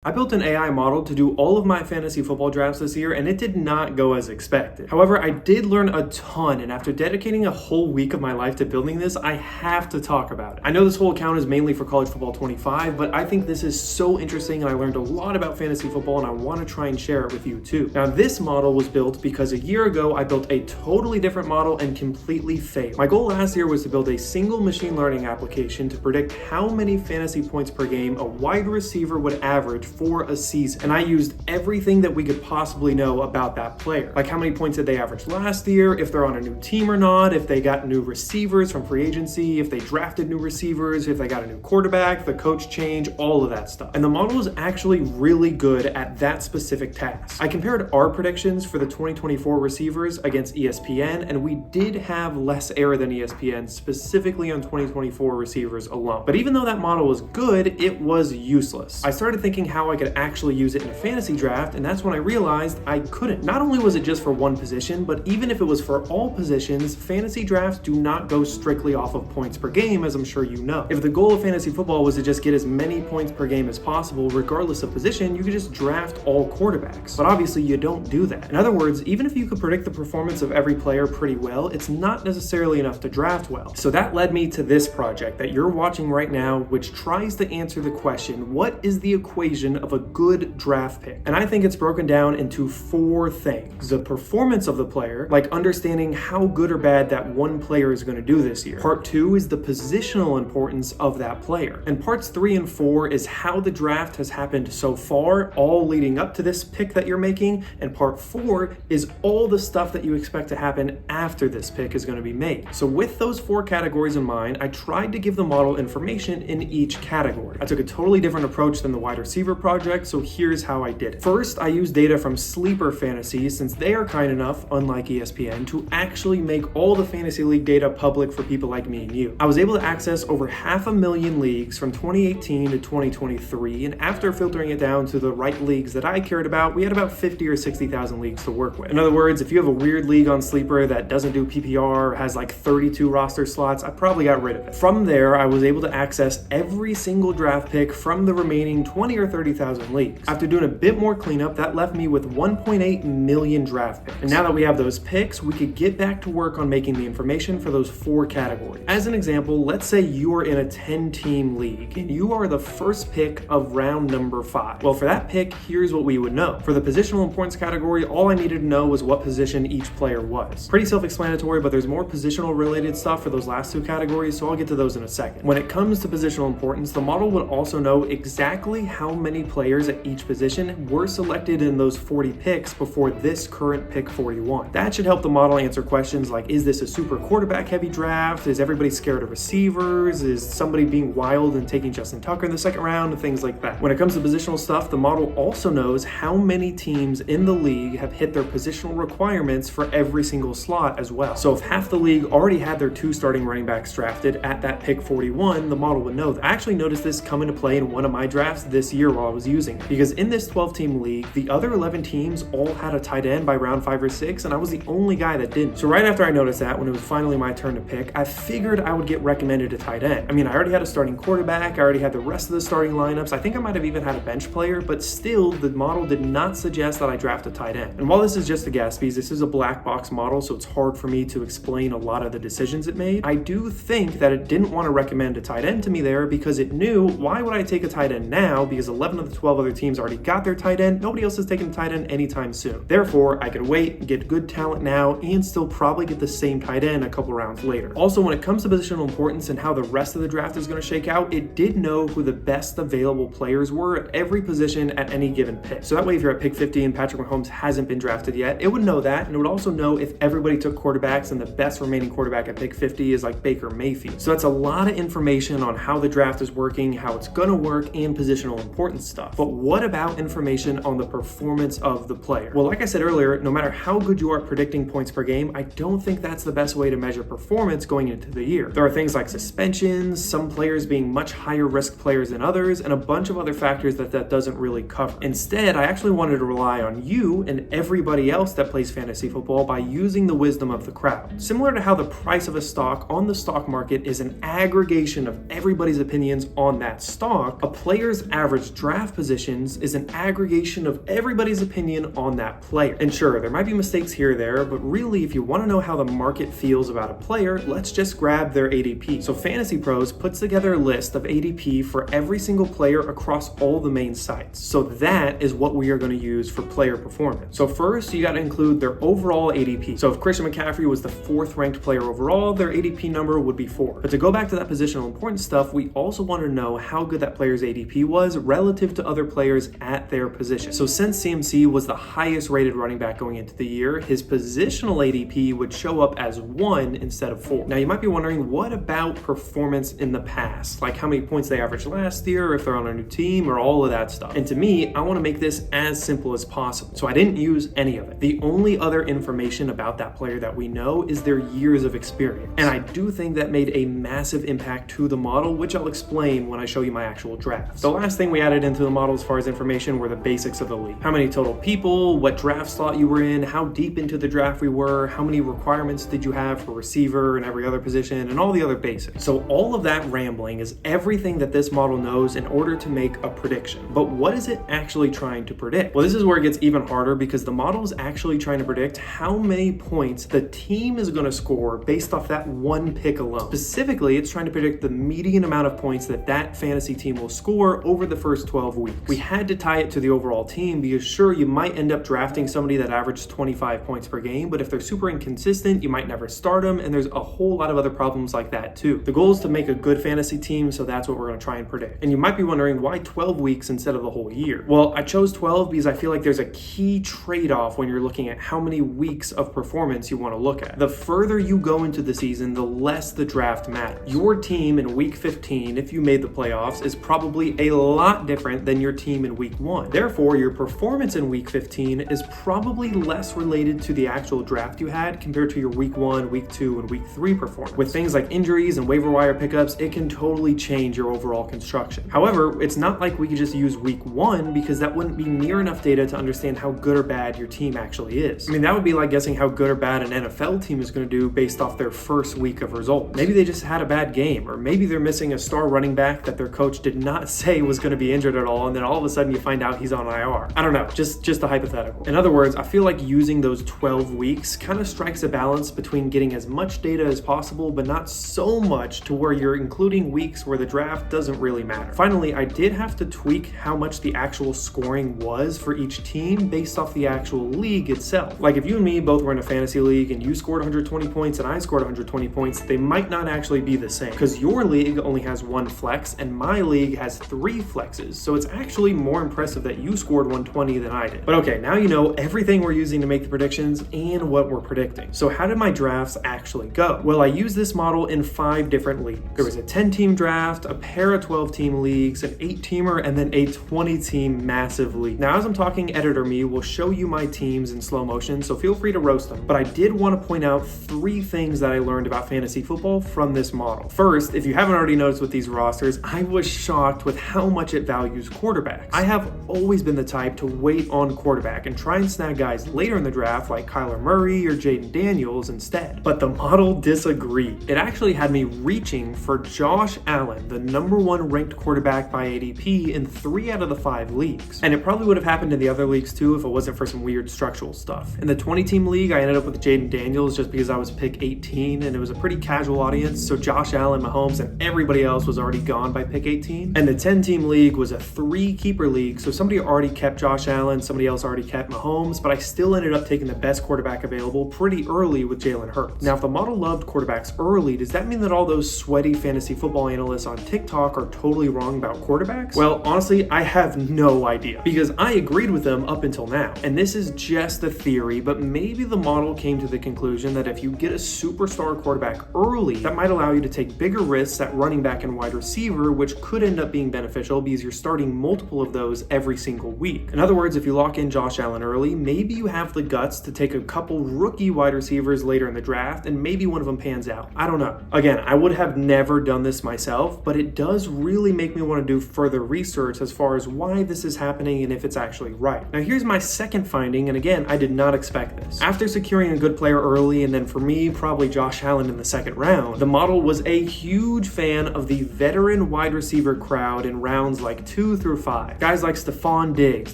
I built an AI model to do all of my fantasy football drafts this year, and it did not go as expected. However, I did learn a ton, and after dedicating a whole week of my life to building this, I have to talk about it. I know this whole account is mainly for College Football 25, but I think this is so interesting, and I learned a lot about fantasy football, and I want to try and share it with you too. Now, this model was built because a year ago, I built a totally different model and completely failed. My goal last year was to build a single machine learning application to predict how many fantasy points per game a wide receiver would average for a season. And I used everything that we could possibly know about that player. Like how many points did they average last year, if they're on a new team or not, if they got new receivers from free agency, if they drafted new receivers, if they got a new quarterback, the coach change, all of that stuff. And the model was actually really good at that specific task. I compared our predictions for the 2024 receivers against ESPN, and we did have less error than ESPN, specifically on 2024 receivers alone. But even though that model was good, it was useless. I started thinking how I could actually use it in a fantasy draft, and that's when I realized I couldn't. Not only was it just for one position, but even if it was for all positions, fantasy drafts do not go strictly off of points per game, as I'm sure you know. If the goal of fantasy football was to just get as many points per game as possible, regardless of position, you could just draft all quarterbacks. But obviously you don't do that. In other words, even if you could predict the performance of every player pretty well, it's not necessarily enough to draft well. So that led me to this project that you're watching right now, which tries to answer the question, what is the equation of a good draft pick? And I think it's broken down into 4 things. The performance of the player, like understanding how good or bad that one player is going to do this year. Part 2 is the positional importance of that player. And parts 3 and 4 is how the draft has happened so far, all leading up to this pick that you're making. And part 4 is all the stuff that you expect to happen after this pick is going to be made. So with those 4 categories in mind, I tried to give the model information in each category. I took a totally different approach than the wide receiver project, so here's how I did it. First, I used data from Sleeper Fantasy, since they are kind enough, unlike ESPN, to actually make all the fantasy league data public for people like me and you. I was able to access over 500,000 leagues from 2018 to 2023, and after filtering it down to the right leagues that I cared about, we had about 50 or 60,000 leagues to work with. In other words, if you have a weird league on Sleeper that doesn't do PPR or has like 32 roster slots, I probably got rid of it. From there, I was able to access every single draft pick from the remaining 20 or 30,000 leagues. After doing a bit more cleanup, that left me with 1.8 million draft picks. And now that we have those picks, we could get back to work on making the information for those 4 categories. As an example, let's say you are in a 10-team league and you are the first pick of round number 5. Well, for that pick, here's what we would know. For the positional importance category, all I needed to know was what position each player was. Pretty self-explanatory, but there's more positional related stuff for those last 2 categories, so I'll get to those in a second. When it comes to positional importance, the model would also know exactly how many players at each position were selected in those 40 picks before this current pick 41. That should help the model answer questions like, is this a super quarterback heavy draft? Is everybody scared of receivers? Is somebody being wild and taking Justin Tucker in the second round? And things like that. When it comes to positional stuff, the model also knows how many teams in the league have hit their positional requirements for every single slot as well. So if half the league already had their 2 starting running backs drafted at that pick 41, the model would know that. I actually noticed this come into play in one of my drafts this year while I was using it, because in this 12-team league, the other 11 teams all had a tight end by round 5 or 6, and I was the only guy that didn't. So right after I noticed that, when it was finally my turn to pick, I figured I would get recommended a tight end. I mean, I already had a starting quarterback, I already had the rest of the starting lineups, I think I might have even had a bench player, but still, the model did not suggest that I draft a tight end. And while this is just a guess, because this is a black box model, so it's hard for me to explain a lot of the decisions it made, I do think that it didn't want to recommend a tight end to me there because it knew, why would I take a tight end now? Because 11 of the 12 other teams already got their tight end. Nobody else is taking a tight end anytime soon. Therefore, I could wait, get good talent now, and still probably get the same tight end a couple rounds later. Also, when it comes to positional importance and how the rest of the draft is going to shake out, it did know who the best available players were at every position at any given pick. So that way, if you're at pick 50 and Patrick Mahomes hasn't been drafted yet, it would know that, and it would also know if everybody took quarterbacks and the best remaining quarterback at pick 50 is like Baker Mayfield. So that's a lot of information on how the draft is working, how it's going to work, and positional importance stuff. But what about information on the performance of the player? Well, like I said earlier, no matter how good you are at predicting points per game, I don't think that's the best way to measure performance going into the year. There are things like suspensions, some players being much higher risk players than others, and a bunch of other factors that doesn't really cover. Instead, I actually wanted to rely on you and everybody else that plays fantasy football by using the wisdom of the crowd. Similar to how the price of a stock on the stock market is an aggregation of everybody's opinions on that stock, a player's average draft draft positions is an aggregation of everybody's opinion on that player. And sure, there might be mistakes here or there, but really, if you want to know how the market feels about a player, let's just grab their ADP. So Fantasy Pros puts together a list of ADP for every single player across all the main sites. So that is what we are going to use for player performance. So first, you got to include their overall ADP. So if Christian McCaffrey was the 4th ranked player overall, their ADP number would be 4. But to go back to that positional importance stuff, we also want to know how good that player's ADP was relative to other players at their position. So since CMC was the highest rated running back going into the year, his positional ADP would show up as 1 instead of 4. Now you might be wondering, what about performance in the past? Like how many points they averaged last year, if they're on a new team, or all of that stuff. And to me, I want to make this as simple as possible. So I didn't use any of it. The only other information about that player that we know is their years of experience. And I do think that made a massive impact to the model, which I'll explain when I show you my actual draft. The last thing we added into the model as far as information were the basics of the league. How many total people, what draft slot you were in, how deep into the draft we were, how many requirements did you have for receiver and every other position, and all the other basics. So all of that rambling is everything that this model knows in order to make a prediction. But what is it actually trying to predict? Well, this is where it gets even harder because the model is actually trying to predict how many points the team is going to score based off that one pick alone. Specifically, it's trying to predict the median amount of points that that fantasy team will score over the first 12 weeks. We had to tie it to the overall team because sure, you might end up drafting somebody that averages 25 points per game, but if they're super inconsistent, you might never start them, and there's a whole lot of other problems like that too. The goal is to make a good fantasy team, so that's what we're going to try and predict. And you might be wondering, why 12 weeks instead of the whole year? Well, I chose 12 because I feel like there's a key trade-off when you're looking at how many weeks of performance you want to look at. The further you go into the season, the less the draft matters. Your team in week 15, if you made the playoffs, is probably a lot different than your team in week 1. Therefore, your performance in week 15 is probably less related to the actual draft you had compared to your week 1, week 2, and week 3 performance. With things like injuries and waiver wire pickups, it can totally change your overall construction. However, it's not like we could just use week 1 because that wouldn't be near enough data to understand how good or bad your team actually is. I mean, that would be like guessing how good or bad an NFL team is going to do based off their first week of results. Maybe they just had a bad game, or maybe they're missing a star running back that their coach did not say was going to be injured at all, and then all of a sudden you find out he's on IR. I don't know, just a hypothetical. In other words, I feel like using those 12 weeks kind of strikes a balance between getting as much data as possible, but not so much to where you're including weeks where the draft doesn't really matter. Finally, I did have to tweak how much the actual scoring was for each team based off the actual league itself. Like if you and me both were in a fantasy league and you scored 120 points and I scored 120 points, they might not actually be the same because your league only has 1 flex and my league has 3 flexes. So it's actually more impressive that you scored 120 than I did. But okay, now you know everything we're using to make the predictions and what we're predicting. So how did my drafts actually go? Well, I used this model in 5 different leagues. There was a 10-team draft, a pair of 12-team leagues, an 8-teamer, and then a 20-team massive league. Now, as I'm talking, editor me will show you my teams in slow motion, so feel free to roast them. But I did want to point out 3 things that I learned about fantasy football from this model. First, if you haven't already noticed with these rosters, I was shocked with how much it values quarterbacks. I have always been the type to wait on quarterback and try and snag guys later in the draft like Kyler Murray or Jaden Daniels instead. But the model disagreed. It actually had me reaching for Josh Allen, the #1 ranked quarterback by ADP in 3 out of the 5 leagues. And it probably would have happened in the other leagues too if it wasn't for some weird structural stuff. In the 20-team league, I ended up with Jaden Daniels just because I was pick 18 and it was a pretty casual audience, so Josh Allen, Mahomes, and everybody else was already gone by pick 18. And the 10-team league was a 3-keeper league, so somebody already kept Josh Allen, somebody else already kept Mahomes, but I still ended up taking the best quarterback available pretty early with Jalen Hurts. Now, if the model loved quarterbacks early, does that mean that all those sweaty fantasy football analysts on TikTok are totally wrong about quarterbacks? Well, honestly, I have no idea because I agreed with them up until now. And this is just a theory, but maybe the model came to the conclusion that if you get a superstar quarterback early, that might allow you to take bigger risks at running back and wide receiver, which could end up being beneficial because you're starting multiple of those every single week. In other words, if you lock in Josh Allen early, maybe you have the guts to take a couple rookie wide receivers later in the draft and maybe one of them pans out. I don't know. Again, I would have never done this myself, but it does really make me want to do further research as far as why this is happening and if it's actually right. Now here's my second finding, and again, I did not expect this. After securing a good player early, and then for me, probably Josh Allen in the 2nd round, the model was a huge fan of the veteran wide receiver crowd in rounds like 2 2 through 5. Guys like Stephon Diggs,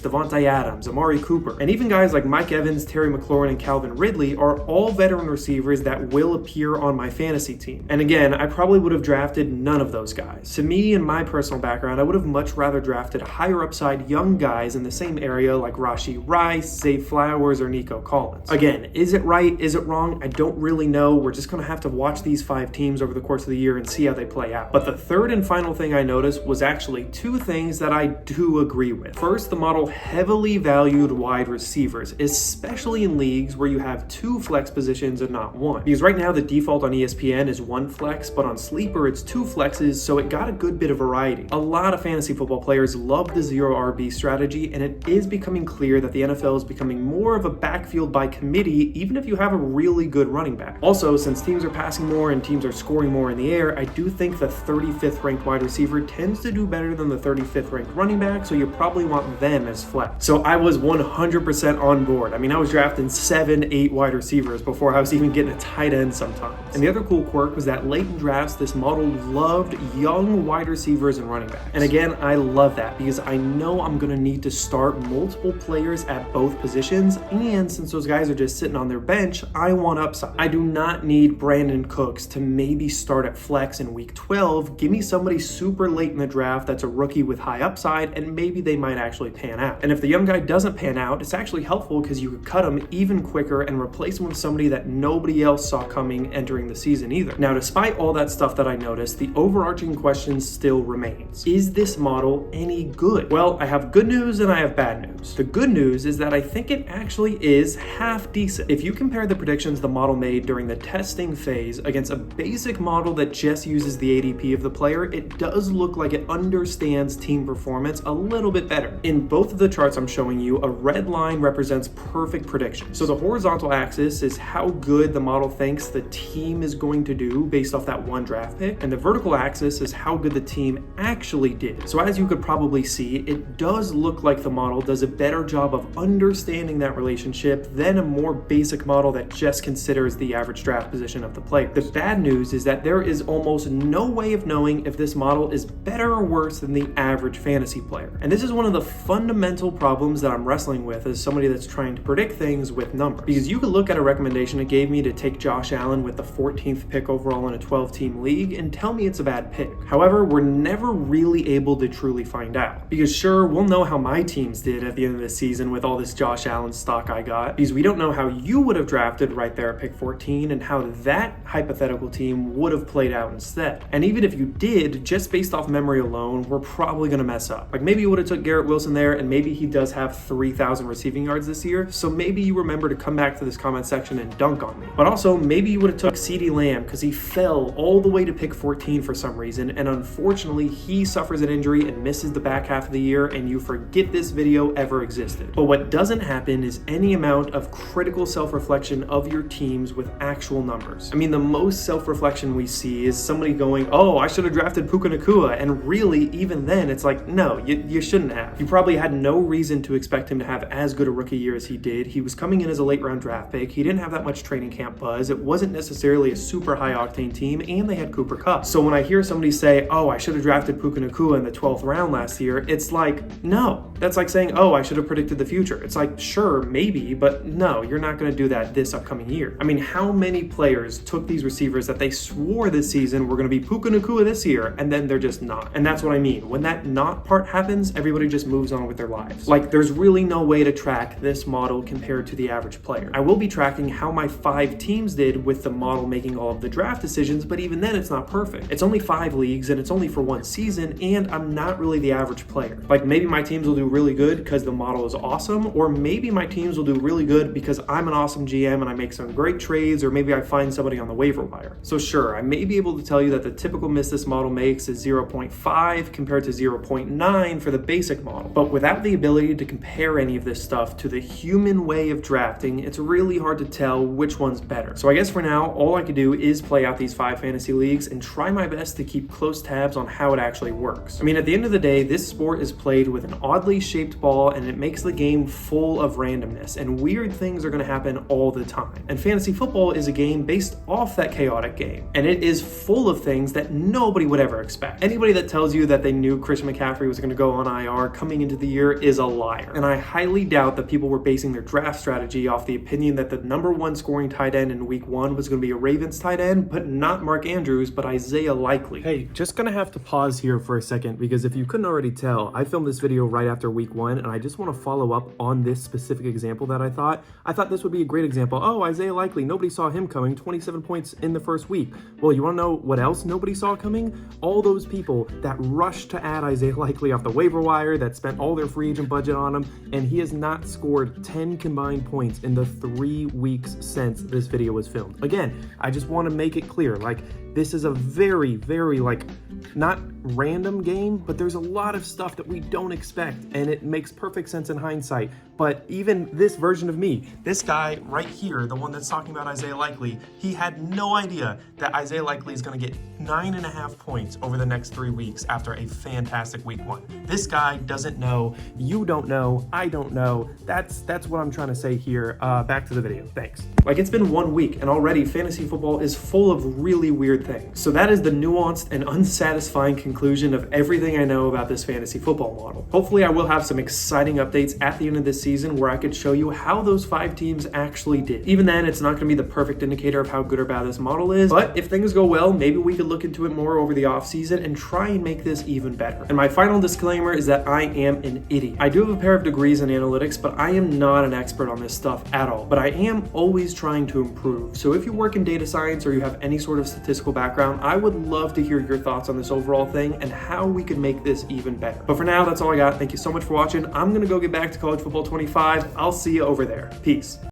Devontae Adams, Amari Cooper, and even guys like Mike Evans, Terry McLaurin, and Calvin Ridley are all veteran receivers that will appear on my fantasy team. And again, I probably would have drafted none of those guys. To me, in my personal background, I would have much rather drafted higher upside young guys in the same area like Rashee Rice, Zay Flowers, or Nico Collins. Again, is it right? Is it wrong? I don't really know. We're just going to have to watch these 5 teams over the course of the year and see how they play out. But the third and final thing I noticed was actually 2 things that I do agree with. First, the model heavily valued wide receivers, especially in leagues where you have 2 flex positions and not 1. Because right now the default on ESPN is 1 flex, but on Sleeper it's 2 flexes, so it got a good bit of variety. A lot of fantasy football players love the zero RB strategy, and it is becoming clear that the NFL is becoming more of a backfield by committee, even if you have a really good running back. Also, since teams are passing more and teams are scoring more in the air, I do think the 35th ranked wide receiver tends to do better than the 35th ranked running back, so you probably want them as flex. So I was 100% on board. I mean, I was drafting 7-8 wide receivers before I was even getting a tight end sometimes. And the other cool quirk was that late in drafts, this model loved young wide receivers and running backs. And again, I love that because I know I'm going to need to start multiple players at both positions, and since those guys are just sitting on their bench, I want upside. I do not need Brandon Cooks to maybe start at flex in week 12. Give me somebody super late in the draft that's a rookie with high upside, and maybe they might actually pan out. And if the young guy doesn't pan out, it's actually helpful because you could cut him even quicker and replace him with somebody that nobody else saw coming entering the season either. Now, despite all that stuff that I noticed, the overarching question still remains. Is this model any good? Well, I have good news and I have bad news. The good news is that I think it actually is half decent. If you compare the predictions the model made during the testing phase against a basic model that just uses the ADP of the player, it does look like it understands team performance a little bit better. In both of the charts I'm showing you, a red line represents perfect predictions. So the horizontal axis is how good the model thinks the team is going to do based off that one draft pick, and the vertical axis is how good the team actually did. So as you could probably see, it does look like the model does a better job of understanding that relationship than a more basic model that just considers the average draft position of the player. The bad news is that there is almost no way of knowing if this model is better or worse than the average fantasy player. And this is one of the fundamental problems that I'm wrestling with as somebody that's trying to predict things with numbers. Because you could look at a recommendation it gave me to take Josh Allen with the 14th pick overall in a 12-team league and tell me it's a bad pick. However, we're never really able to truly find out. Because sure, we'll know how my teams did at the end of the season with all this Josh Allen stock I got, because we don't know how you would have drafted right there at pick 14 and how that hypothetical team would have played out instead. And even if you did, just based off memory alone, we're probably going to mess up. Like maybe you would have took Garrett Wilson there, and maybe he does have 3,000 receiving yards this year, so maybe you remember to come back to this comment section and dunk on me. But also, maybe you would have took CeeDee Lamb because he fell all the way to pick 14 for some reason, and unfortunately he suffers an injury and misses the back half of the year, and you forget this video ever existed. But what doesn't happen is any amount of critical self-reflection of your teams with actual numbers. I mean, the most self-reflection we see is somebody going, oh, I should have drafted Puka Nacua, and really, even then, it's like, no, you shouldn't have. You probably had no reason to expect him to have as good a rookie year as he did. He was coming in as a late round draft pick. He didn't have that much training camp buzz. It wasn't necessarily a super high octane team, and they had Cooper Kupp. So when I hear somebody say, oh, I should have drafted Puka Nacua in the 12th round last year, it's like, no. That's like saying, oh, I should have predicted the future. It's like, sure, maybe, but no, you're not going to do that this upcoming year. I mean, how many players took these receivers that they swore this season were going to be Puka Nacua this year, and then they're just not? And that's what I mean. When that not part happens, everybody just moves on with their lives. Like, there's really no way to track this model compared to the average player. I will be tracking how my 5 teams did with the model making all of the draft decisions, but even then it's not perfect. It's only 5 leagues, and it's only for 1 season, and I'm not really the average player. Like, maybe my teams will do really good because the model is awesome, or maybe my teams will do really good because I'm an awesome GM and I make some great trades, or maybe I find somebody on the waiver wire. So sure, I may be able to tell you that the typical miss this model makes is 0.5 compared to 0.9 for the basic model. But without the ability to compare any of this stuff to the human way of drafting, it's really hard to tell which one's better. So I guess for now, all I could do is play out these 5 fantasy leagues and try my best to keep close tabs on how it actually works. I mean, at the end of the day, this sport is played with an oddly shaped ball, and it makes the game full of randomness, and weird things are going to happen all the time. And fantasy football is a game based off that chaotic game, and it is full of things that nobody would ever expect. Anybody that tells you that they knew Christian McCaffrey was going to go on IR coming into the year is a liar. And I highly doubt that people were basing their draft strategy off the opinion that the number one scoring tight end in week 1 was going to be a Ravens tight end, but not Mark Andrews, but Isaiah Likely. Hey, just gonna have to pause here for a second, because if you couldn't already tell, I filmed this video right after week 1, and I just want to follow up on this specific example that I thought this would be a great example. Oh, Isaiah Likely, nobody saw him coming, 27 points in the first week. Well, you want to know what else nobody saw coming? All those people that rushed to add Isaiah Likely off the waiver wire, that spent all their free agent budget on him, and he has not scored 10 combined points in the 3 weeks since this video was filmed. Again, I just want to make it clear, like, this is a very, very, like, not random game, but there's a lot of stuff that we don't expect, and it makes perfect sense in hindsight. But even this version of me, this guy right here, the one that's talking about Isaiah Likely, he had no idea that Isaiah Likely is going to get 9.5 points over the next 3 weeks after a fantastic week 1. This guy doesn't know, you don't know, I don't know. That's what I'm trying to say here. Back to the video. Thanks. Like, it's been 1 week, and already fantasy football is full of really weird things. So that is the nuanced and unsatisfying conclusion of everything I know about this fantasy football model. Hopefully I will have some exciting updates at the end of this season where I could show you how those 5 teams actually did. Even then, it's not going to be the perfect indicator of how good or bad this model is, but if things go well, maybe we could look into it more over the offseason and try and make this even better. And my final disclaimer is that I am an idiot. I do have a pair of degrees in analytics, but I am not an expert on this stuff at all. But I am always trying to improve. So if you work in data science or you have any sort of statistical background, I would love to hear your thoughts on this overall thing and how we could make this even better. But for now, that's all I got. Thank you so much for watching. I'm going to go get back to College Football 25. I'll see you over there. Peace.